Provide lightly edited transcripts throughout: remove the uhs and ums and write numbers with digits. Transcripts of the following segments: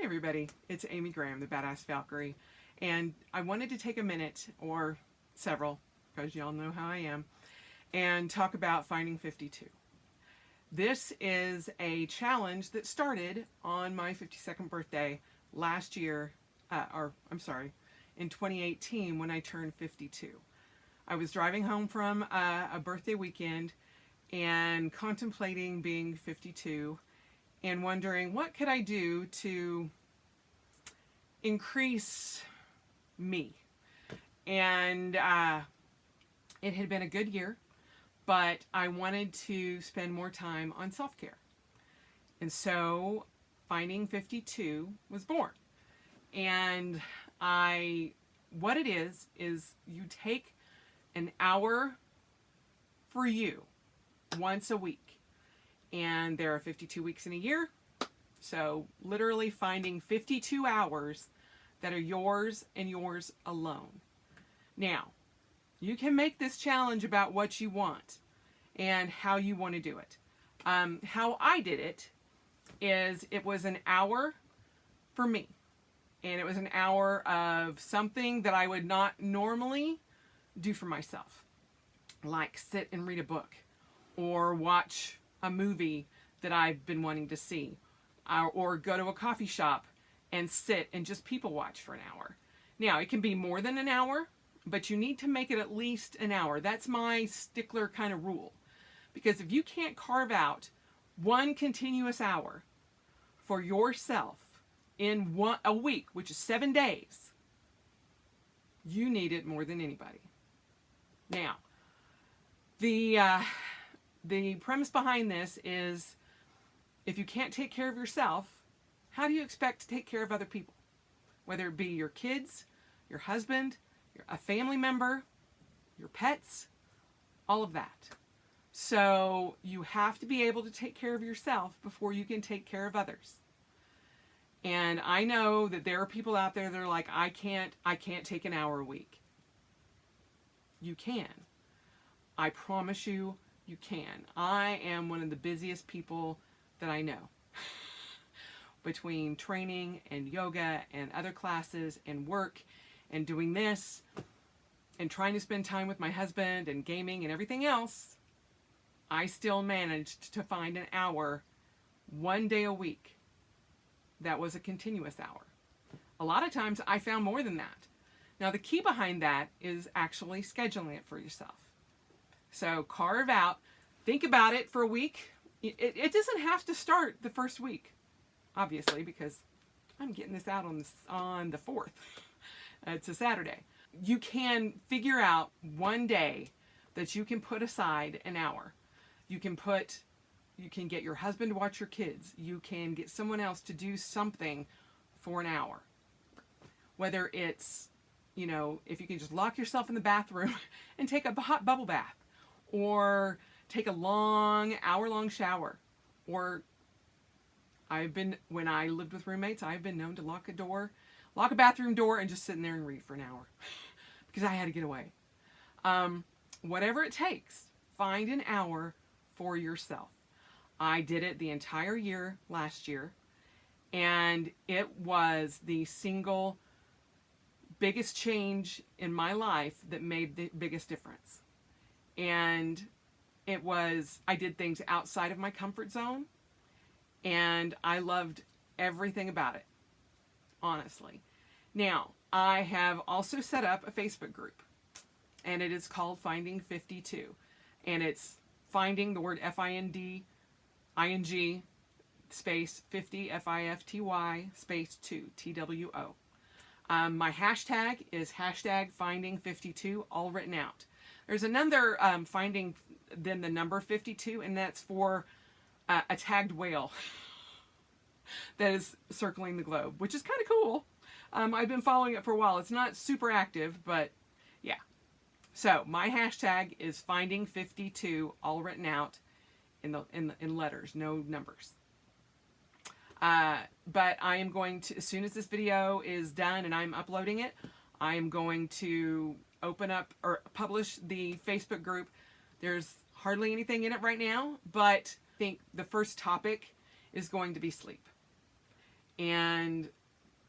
Hey everybody, it's Amy Graham, the Badass Valkyrie, and I wanted to take a minute, or several, because y'all know how I am, and talk about Finding 52. This is a challenge that started on my 52nd birthday last year, in 2018 when I turned 52. I was driving home from a birthday weekend and contemplating being 52 and wondering what could I do to increase me. And it had been a good year, but I wanted to spend more time on self-care. And so Finding 52 was born. And what it is you take an hour for you once a week. And there are 52 weeks in a year. So literally finding 52 hours that are yours and yours alone. Now, you can make this challenge about what you want and how you want to do it. How I did it is it was an hour for me. And it was an hour of something that I would not normally do for myself. Like sit and read a book or watch a movie that I've been wanting to see, or go to a coffee shop and sit and just people watch for an hour. Now, it can be more than an hour, but you need to make it at least an hour. That's my stickler kind of rule. Because if you can't carve out one continuous hour for yourself in a week, which is 7 days, you need it more than anybody. Now, the premise behind this is if you can't take care of yourself, how do you expect to take care of other people? Whether it be your kids, your husband, a family member, your pets, all of that. So you have to be able to take care of yourself before you can take care of others. And I know that there are people out there that are like, I can't take an hour a week. You can. I promise you, you can. I am one of the busiest people that I know. Between training and yoga and other classes and work and doing this and trying to spend time with my husband and gaming and everything else, I still managed to find an hour one day a week that was a continuous hour. A lot of times I found more than that. Now the key behind that is actually scheduling it for yourself. So carve out, think about it for a week. It doesn't have to start the first week, obviously, because I'm getting this out on the 4th. It's a Saturday. You can figure out one day that you can put aside an hour. You can get your husband to watch your kids. You can get someone else to do something for an hour. Whether it's, if you can just lock yourself in the bathroom and take a hot bubble bath, or take a hour-long shower, or when I lived with roommates, I've been known to lock a bathroom door and just sit in there and read for an hour because I had to get away. Whatever it takes, find an hour for yourself. I did it the entire year last year, and it was the single biggest change in my life that made the biggest difference. And I did things outside of my comfort zone, and I loved everything about it, honestly. Now, I have also set up a Facebook group, and it is called Finding 52. And it's finding the word FINDING space 50 FIFTY space 2 TWO. My hashtag is hashtag Finding 52, all written out. There's another finding than the number 52, and that's for a tagged whale that is circling the globe, which is kind of cool. I've been following it for a while. It's not super active, but yeah. So my hashtag is Finding 52, all written out in letters, no numbers. But I am going to, as soon as this video is done and I'm uploading it, I am going to open up or publish the Facebook group. There's hardly anything in it right now, but I think the first topic is going to be sleep. And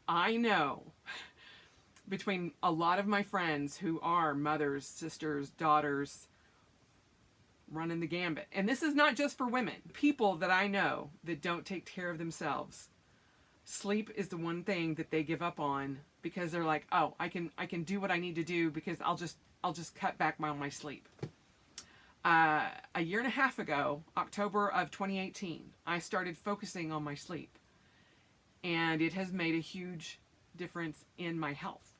I know between a lot of my friends who are mothers, sisters, daughters, running the gambit. And this is not just for women. People that I know that don't take care of themselves, sleep is the one thing that they give up on because they're like, "Oh, I can do what I need to do because I'll just cut back on my sleep." A year and a half ago, October of 2018, I started focusing on my sleep, and it has made a huge difference in my health.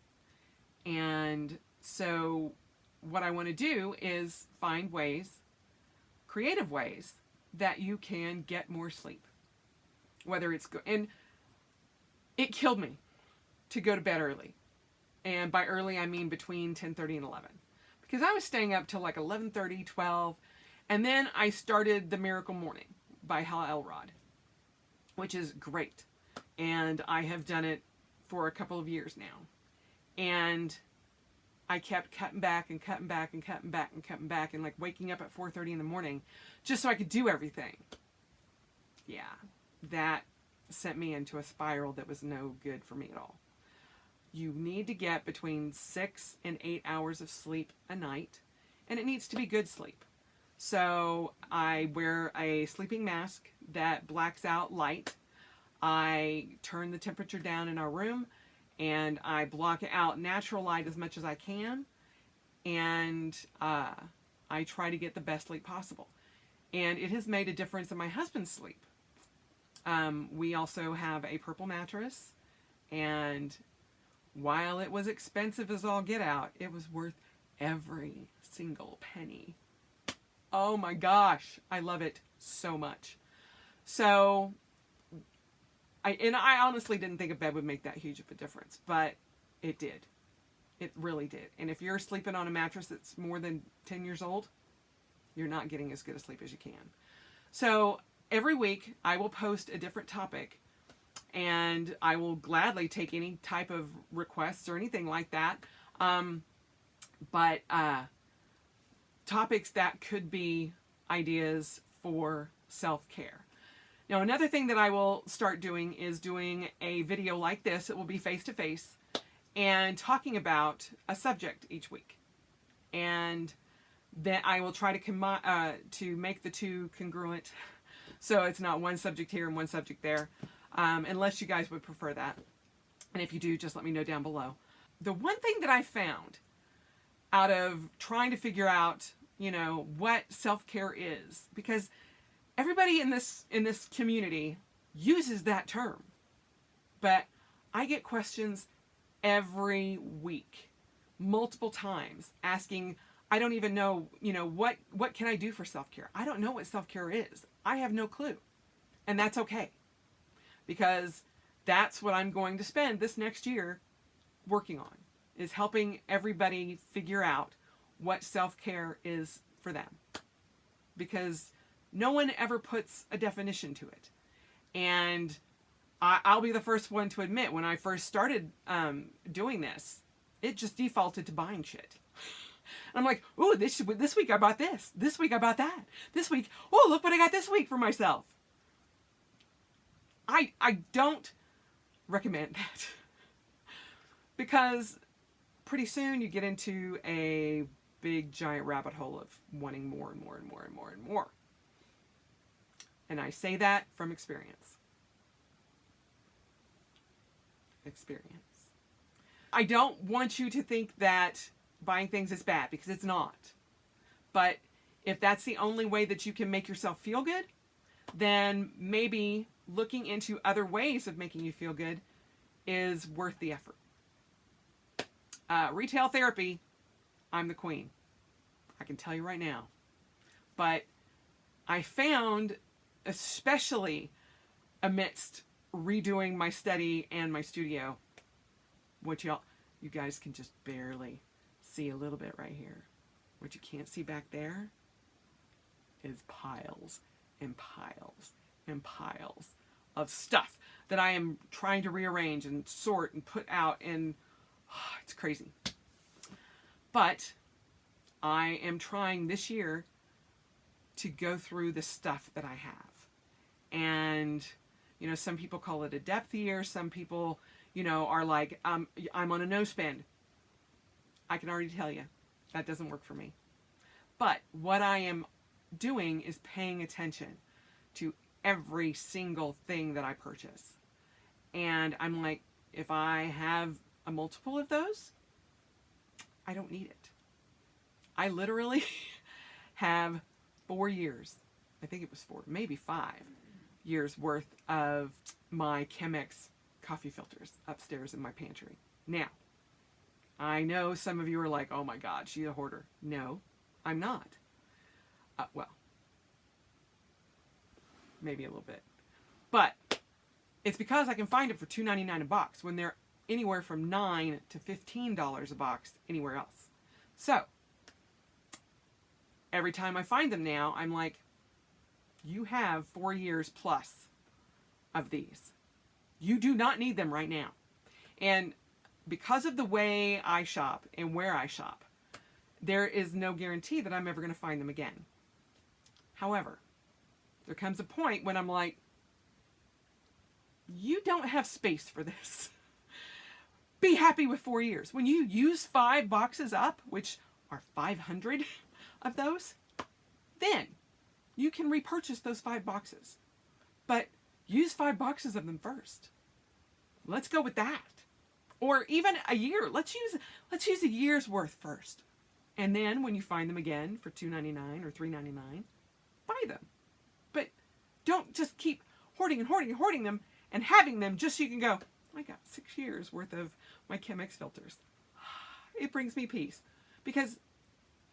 And so what I want to do is find ways, creative ways, that you can get more sleep. Whether it's and it killed me to go to bed early. And by early, I mean between 10:30 and 11. Because I was staying up till like 11:30, 12. And then I started The Miracle Morning by Hal Elrod, which is great. And I have done it for a couple of years now. And I kept cutting back and cutting back and cutting back and cutting back and like waking up at 4:30 in the morning just so I could do everything. Yeah, that sent me into a spiral that was no good for me at all. You need to get between 6 and 8 hours of sleep a night, and it needs to be good sleep. So I wear a sleeping mask that blacks out light. I turn the temperature down in our room, and I block out natural light as much as I can, and I try to get the best sleep possible. And it has made a difference in my husband's sleep. We also have a purple mattress, and while it was expensive as all get out, it was worth every single penny. Oh my gosh, I love it so much. So, I honestly didn't think a bed would make that huge of a difference, but it did. It really did. And if you're sleeping on a mattress that's more than 10 years old, you're not getting as good a sleep as you can. So every week I will post a different topic, and I will gladly take any type of requests or anything like that. But topics that could be ideas for self-care. Now, another thing that I will start doing is doing a video like this. It will be face-to-face and talking about a subject each week. And then I will try to make the two congruent, so it's not one subject here and one subject there, unless you guys would prefer that. And if you do, just let me know down below. The one thing that I found out of trying to figure out, what self-care is, because everybody in this community uses that term, but I get questions every week, multiple times, asking, I don't even know, what can I do for self-care? I don't know what self-care is. I have no clue. And that's okay, because that's what I'm going to spend this next year working on, is helping everybody figure out what self-care is for them. Because no one ever puts a definition to it. And I'll be the first one to admit, when I first started doing this, it just defaulted to buying shit. And I'm like, ooh, this week I bought this. This week I bought that. This week, oh, look what I got this week for myself. I don't recommend that. Because pretty soon you get into a big giant rabbit hole of wanting more and more and more and more and more. And I say that from experience. I don't want you to think that buying things is bad, because it's not. But if that's the only way that you can make yourself feel good, then maybe looking into other ways of making you feel good is worth the effort. Retail therapy, I'm the queen. I can tell you right now. But I found, especially amidst redoing my study and my studio, which you guys can just barely see a little bit right here. What you can't see back there is piles and piles and piles of stuff that I am trying to rearrange and sort and put out, and it's crazy. But I am trying this year to go through the stuff that I have. And You know, some people call it a depth year. Some people, you know, are like, I'm on a no spend. I can already tell you that doesn't work for me. But what I am doing is paying attention to every single thing that I purchase. And I'm like, if I have a multiple of those, I don't need it. I literally have 4 years, I think it was 4, maybe 5 years worth of my Chemex coffee filters upstairs in my pantry. Now, I know some of you are like, oh my God, she's a hoarder. No, I'm not. Well, maybe a little bit. But it's because I can find it for $2.99 a box when they're anywhere from $9 to $15 a box anywhere else. So, every time I find them now, I'm like, you have 4 years plus of these. You do not need them right now. And because of the way I shop and where I shop, there is no guarantee that I'm ever going to find them again. However, there comes a point when I'm like, you don't have space for this. Be happy with 4 years. When you use 5 boxes up, which are 500 of those, then you can repurchase those 5 boxes. But use 5 boxes of them first. Let's go with that. Or even a year. Let's use a year's worth first. And then when you find them again for $2.99 or $3.99, buy them. But don't just keep hoarding and hoarding and hoarding them and having them just so you can go, I got 6 years worth of my Chemex filters. It brings me peace. Because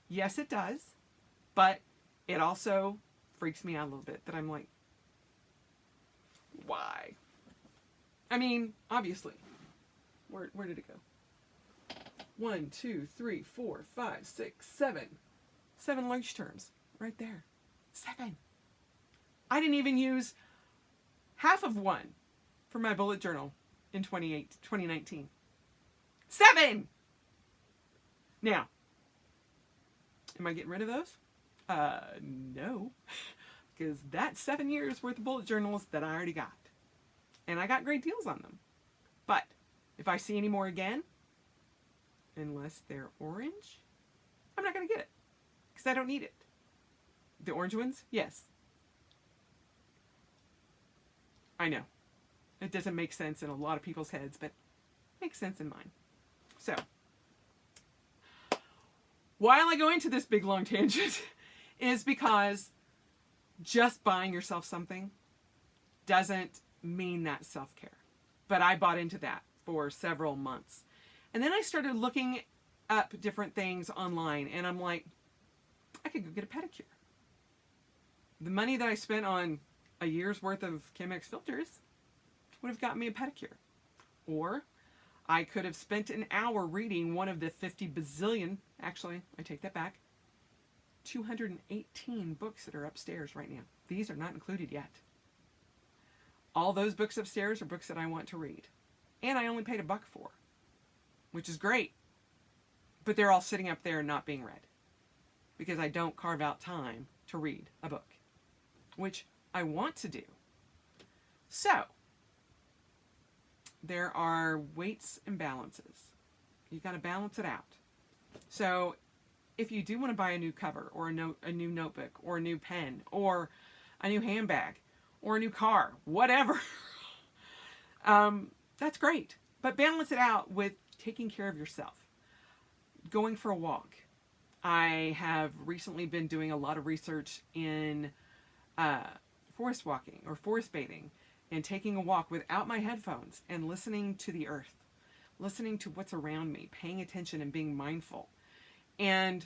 yes, it does. But it also freaks me out a little bit that I'm like, why? I mean, obviously. Where did it go? 1, 2, 3, 4, 5, 6, 7. 7 lunch terms. Right there. 7. I didn't even use half of one for my bullet journal in 2019. 7! Now, am I getting rid of those? No. Because that's 7 years worth of bullet journals that I already got. And I got great deals on them. But if I see any more again, unless they're orange, I'm not going to get it. Because I don't need it. The orange ones? Yes. I know. It doesn't make sense in a lot of people's heads, but it makes sense in mine. So, while I go into this big long tangent, is because just buying yourself something doesn't mean that self-care. But I bought into that for several months. And then I started looking up different things online, and I'm like, I could go get a pedicure. The money that I spent on a year's worth of Chemex filters would have gotten me a pedicure. Or I could have spent an hour reading one of the 50 bazillion, actually, I take that back, 218 books that are upstairs right now. These are not included yet. All those books upstairs are books that I want to read. And I only paid $1 for, which is great. But they're all sitting up there and not being read. Because I don't carve out time to read a book, which I want to do. So, there are weights and balances. You got to balance it out. So, if you do want to buy a new cover or a new notebook or a new pen or a new handbag or a new car, whatever, that's great. But balance it out with taking care of yourself. Going for a walk. I have recently been doing a lot of research in forest walking or forest bathing and taking a walk without my headphones and listening to the earth, listening to what's around me, paying attention and being mindful. And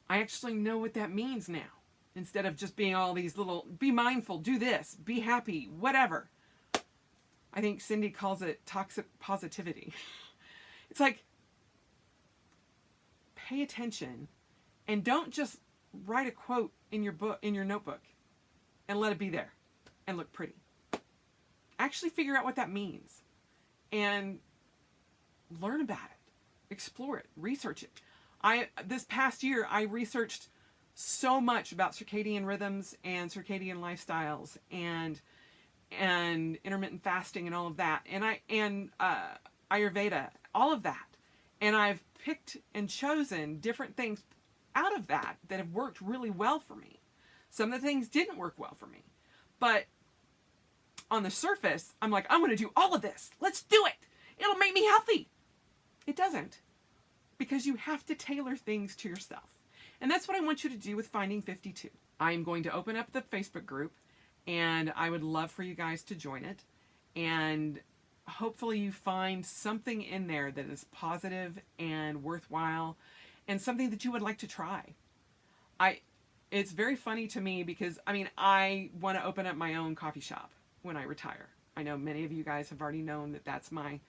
I actually know what that means now. Instead of just being all these little, be mindful, do this, be happy, whatever. I think Cindy calls it toxic positivity. It's like, pay attention and don't just write a quote in your book, in your notebook, and let it be there and look pretty. Actually figure out what that means and learn about it, explore it, research it. This past year, I researched so much about circadian rhythms and circadian lifestyles and and intermittent fasting and all of that, and Ayurveda, all of that. And I've picked and chosen different things out of that that have worked really well for me. Some of the things didn't work well for me. But on the surface, I'm like, I'm going to do all of this. Let's do it. It'll make me healthy. It doesn't. Because you have to tailor things to yourself. And that's what I want you to do with Finding 52. I'm going to open up the Facebook group, and I would love for you guys to join it. And hopefully you find something in there that is positive and worthwhile and something that you would like to try. It's very funny to me because, I want to open up my own coffee shop when I retire. I know many of you guys have already known that that's my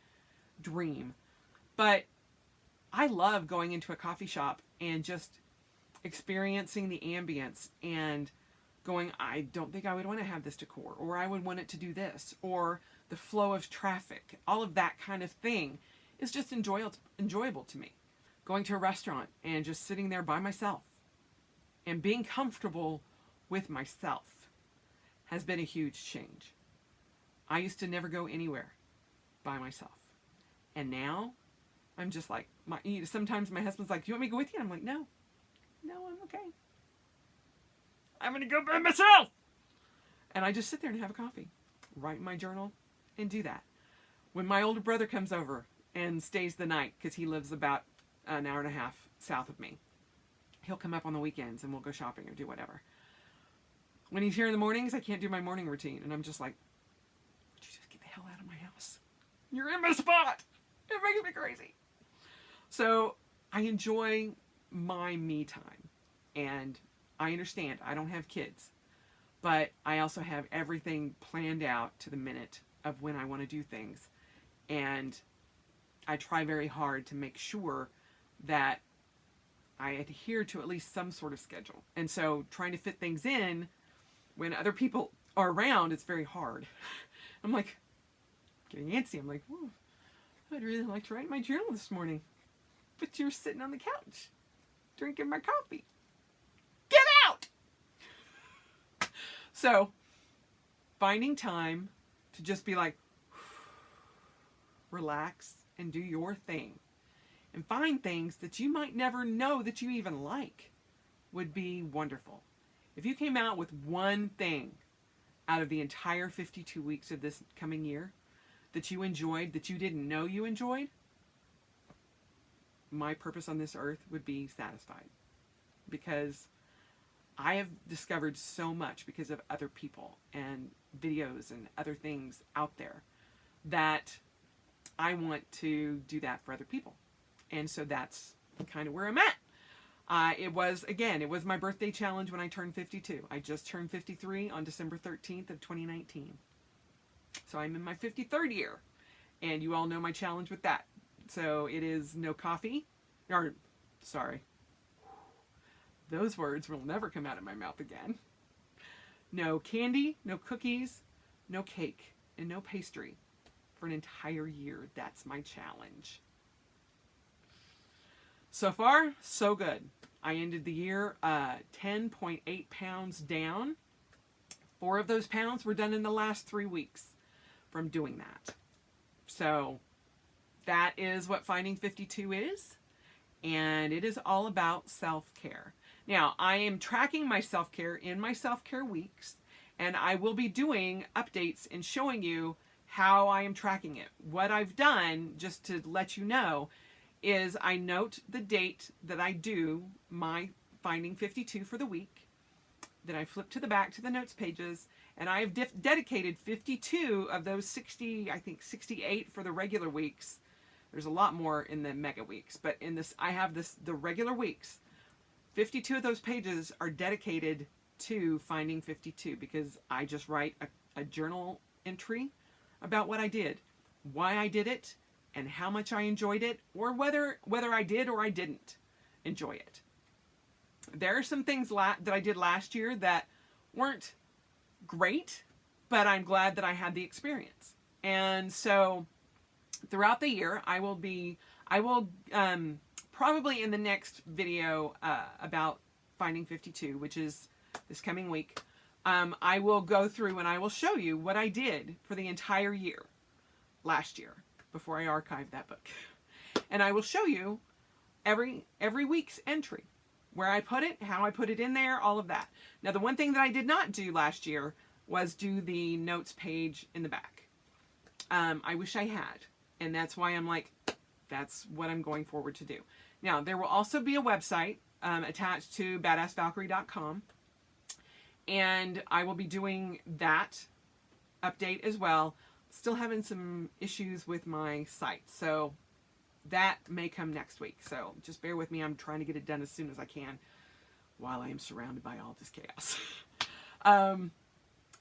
dream. But I love going into a coffee shop and just experiencing the ambience and going, I don't think I would want to have this decor, or I would want it to do this, or the flow of traffic. All of that kind of thing is just enjoyable to me. Going to a restaurant and just sitting there by myself and being comfortable with myself has been a huge change. I used to never go anywhere by myself. And now I'm just like, sometimes my husband's like, do you want me to go with you? And I'm like, no, I'm okay. I'm going to go by myself. And I just sit there and have a coffee, write in my journal, and do that. When my older brother comes over and stays the night, because he lives about an hour and a half south of me, he'll come up on the weekends and we'll go shopping or do whatever. When he's here in the mornings, I can't do my morning routine. And I'm just like, would you just get the hell out of my house? You're in my spot. It makes me crazy. So I enjoy my me time. And I understand I don't have kids. But I also have everything planned out to the minute of when I want to do things. And I try very hard to make sure that I adhere to at least some sort of schedule. And so trying to fit things in when other people are around, it's very hard. I'm like, getting antsy. I'm like, whoa, I'd really like to write my journal this morning. But you're sitting on the couch, drinking my coffee. Get out! So, finding time to just be like, relax and do your thing. And find things that you might never know that you even like would be wonderful. If you came out with one thing out of the entire 52 weeks of this coming year that you enjoyed, that you didn't know you enjoyed, my purpose on this earth would be satisfied. Because I have discovered so much because of other people and videos and other things out there that I want to do that for other people. And so that's kind of where I'm at. It was my birthday challenge when I turned 52. I just turned 53 on December 13th of 2019. So I'm in my 53rd year. And you all know my challenge with that. So it is no coffee. Those words will never come out of my mouth again. No candy, no cookies, no cake, and no pastry for an entire year. That's my challenge. So far, so good. I ended the year 10.8 pounds down. 4 of those pounds were done in the last 3 weeks from doing that. So that is what Finding 52 is. And it is all about self-care. Now, I am tracking my self-care in my self-care weeks. And I will be doing updates and showing you how I am tracking it. What I've done, just to let you know, is I note the date that I do my Finding 52 for the week. Then I flip to the back to the notes pages, and I have dedicated 52 of those 60, I think 68 for the regular weeks. There's a lot more in the mega weeks, but in this, I have the regular weeks. 52 of those pages are dedicated to Finding 52 because I just write a journal entry about what I did, why I did it, and how much I enjoyed it, or whether I did or I didn't enjoy it. There are some things that I did last year that weren't great, but I'm glad that I had the experience. And so throughout the year, I will probably in the next video about Finding 52, which is this coming week, I will go through and I will show you what I did for the entire year last year before I archived that book. And I will show you every week's entry, where I put it, how I put it in there, all of that. Now, the one thing that I did not do last year was do the notes page in the back. I wish I had. And that's why I'm like, that's what I'm going forward to do. Now, there will also be a website attached to badassvalkyrie.com. And I will be doing that update as well. Still having some issues with my site. So that may come next week. So just bear with me. I'm trying to get it done as soon as I can while I am surrounded by all this chaos.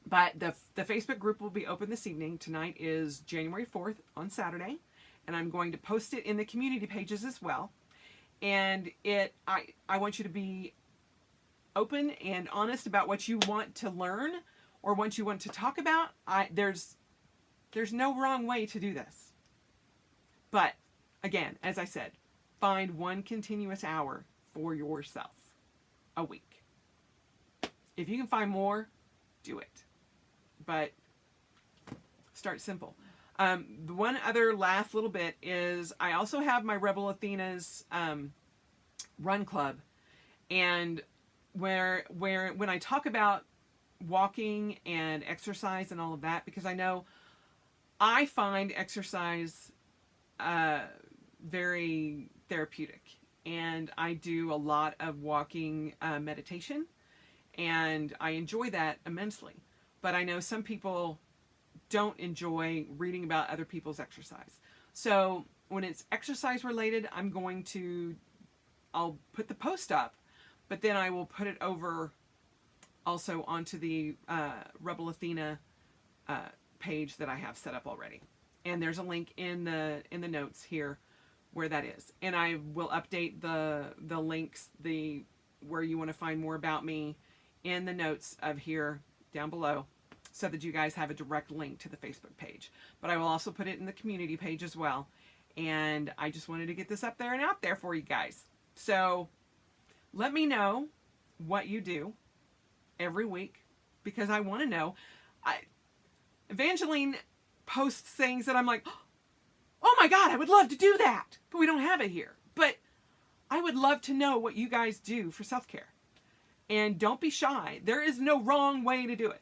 But the Facebook group will be open this evening. Tonight is January 4th on Saturday. And I'm going to post it in the community pages as well. And I want you to be open and honest about what you want to learn or what you want to talk about. There's no wrong way to do this. But again, as I said, find one continuous hour for yourself a week. If you can find more, do it. But start simple. The one other last little bit is I also have my Rebel Athena's run club. And where when I talk about walking and exercise and all of that, because I know I find exercise very therapeutic, and I do a lot of walking meditation, and I enjoy that immensely. But I know some people don't enjoy reading about other people's exercise. So when it's exercise related, I'll put the post up, but then I will put it over also onto the Rebel Athena page that I have set up already. And there's a link in the notes here where that is. And I will update the links, where you want to find more about me, in the notes of here down below, so that you guys have a direct link to the Facebook page. But I will also put it in the community page as well. And I just wanted to get this up there and out there for you guys. So let me know what you do every week, because I want to know. Evangeline posts things that I'm like, oh my God, I would love to do that. But we don't have it here. But I would love to know what you guys do for self-care. And don't be shy. There is no wrong way to do it.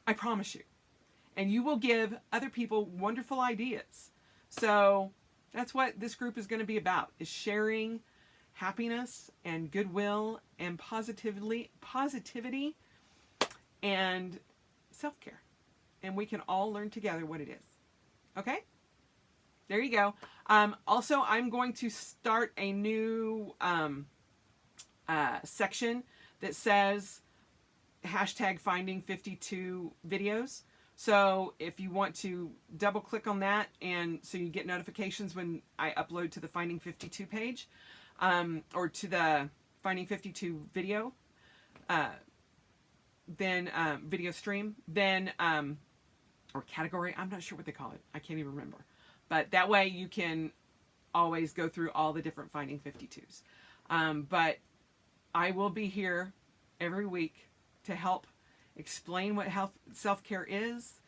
I promise you. And you will give other people wonderful ideas. So that's what this group is going to be about, is sharing happiness and goodwill and positivity and self-care. And we can all learn together what it is. Okay? There you go. Also, I'm going to start a new section that says #finding52 videos. So if you want to double click on that, and so you get notifications when I upload to the Finding 52 page, or to the Finding 52 video, then video stream, then or category, I'm not sure what they call it. I can't even remember. But that way you can always go through all the different Finding 52s. But I will be here every week to help explain what self-care is,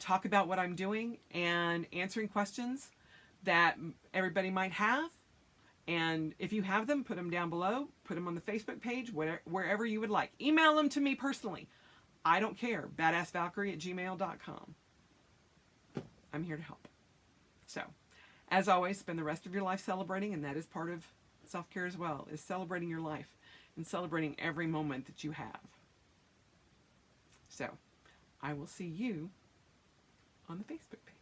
talk about what I'm doing, and answering questions that everybody might have. And if you have them, put them down below, put them on the Facebook page, wherever you would like. Email them to me personally. I don't care. badassvalkyrie@gmail.com. I'm here to help. So, as always, spend the rest of your life celebrating, and that is part of self-care as well, is celebrating your life and celebrating every moment that you have. So, I will see you on the Facebook page.